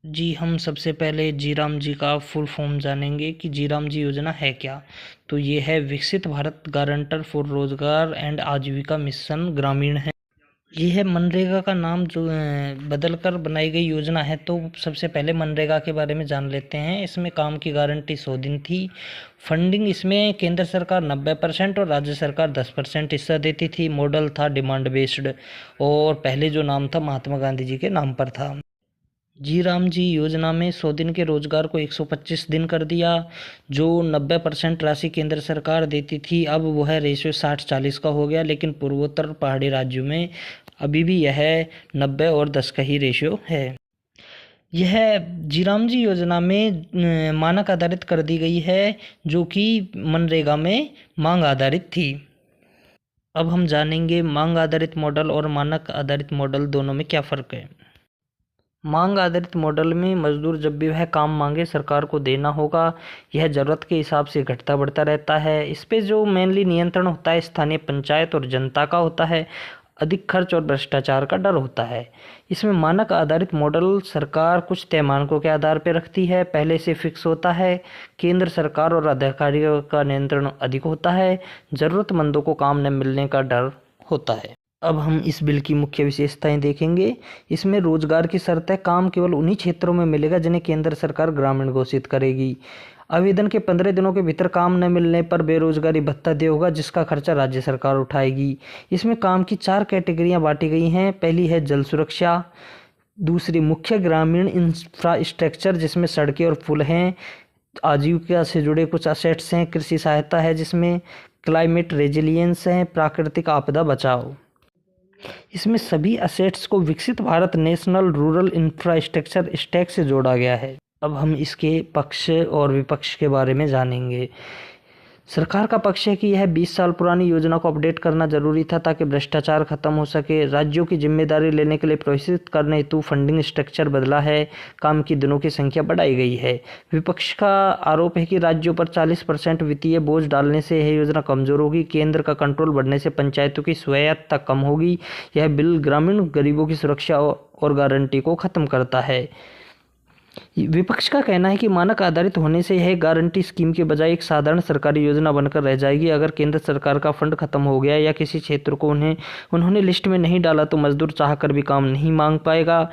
जी, हम सबसे पहले जीराम जी का फुल फॉर्म जानेंगे कि जीराम जी योजना है क्या। तो ये है विकसित भारत गारंटर फॉर रोजगार एंड आजीविका मिशन ग्रामीण है। ये है मनरेगा का नाम जो बदल कर बनाई गई योजना है। तो सबसे पहले मनरेगा के बारे में जान लेते हैं। इसमें काम की गारंटी 100 दिन थी। फंडिंग इसमें केंद्र सरकार 90% और राज्य सरकार 10% हिस्सा देती थी। मॉडल था डिमांड बेस्ड और पहले जो नाम था महात्मा गांधी जी के नाम पर था। जी राम जी योजना में 100 दिन के रोजगार को 125 दिन कर दिया। जो 90% राशि केंद्र सरकार देती थी, अब वो है रेशियो 60-40 का हो गया। लेकिन पूर्वोत्तर पहाड़ी राज्यों में अभी भी यह 90 और 10 का ही रेशियो है। यह जीराम जी योजना में मानक आधारित कर दी गई है, जो कि मनरेगा में मांग आधारित थी। अब हम जानेंगे मांग आधारित मॉडल और मानक आधारित मॉडल दोनों में क्या फ़र्क है। मांग आधारित मॉडल में मजदूर जब भी वह काम मांगे सरकार को देना होगा। यह ज़रूरत के हिसाब से घटता बढ़ता रहता है। इस पे जो मेनली नियंत्रण होता है स्थानीय पंचायत और जनता का होता है। अधिक खर्च और भ्रष्टाचार का डर होता है। इसमें मानक आधारित मॉडल सरकार कुछ तय मानकों के आधार पर रखती है, पहले से फिक्स होता है। केंद्र सरकार और अधिकारियों का नियंत्रण अधिक होता है। ज़रूरतमंदों को काम न मिलने का डर होता है। अब हम इस बिल की मुख्य विशेषताएं देखेंगे। इसमें रोजगार की शर्त है, काम केवल उन्हीं क्षेत्रों में मिलेगा जिन्हें केंद्र सरकार ग्रामीण घोषित करेगी। आवेदन के 15 दिनों के भीतर काम न मिलने पर बेरोजगारी भत्ता दिया होगा, जिसका खर्चा राज्य सरकार उठाएगी। इसमें काम की 4 कैटेगरियां बांटी गई हैं। पहली है जल सुरक्षा, दूसरी मुख्य ग्रामीण इंफ्रास्ट्रक्चर जिसमें सड़कें और पुल हैं, आजीविका से जुड़े कुछ असेट्स हैं, कृषि सहायता है जिसमें क्लाइमेट रेजिलियंस है, प्राकृतिक आपदा बचाव। इसमें सभी असेट्स को विकसित Bharat national rural infrastructure stack से जोड़ा गया है। अब हम इसके पक्ष और विपक्ष के बारे में जानेंगे। सरकार का पक्ष है कि यह 20 साल पुरानी योजना को अपडेट करना जरूरी था ताकि भ्रष्टाचार खत्म हो सके। राज्यों की जिम्मेदारी लेने के लिए प्रोत्साहित करने हेतु फंडिंग स्ट्रक्चर बदला है, काम की दिनों की संख्या बढ़ाई गई है। विपक्ष का आरोप है कि राज्यों पर 40% वित्तीय बोझ डालने से यह योजना कमजोर होगी। केंद्र का कंट्रोल बढ़ने से पंचायतों की स्वायत्तता कम होगी। यह बिल ग्रामीण गरीबों की सुरक्षा और गारंटी को खत्म करता है। विपक्ष का कहना है कि मानक आधारित होने से यह गारंटी स्कीम के बजाय एक साधारण सरकारी योजना बनकर रह जाएगी। अगर केंद्र सरकार का फंड खत्म हो गया या किसी क्षेत्र को उन्होंने लिस्ट में नहीं डाला तो मजदूर चाहकर भी काम नहीं मांग पाएगा।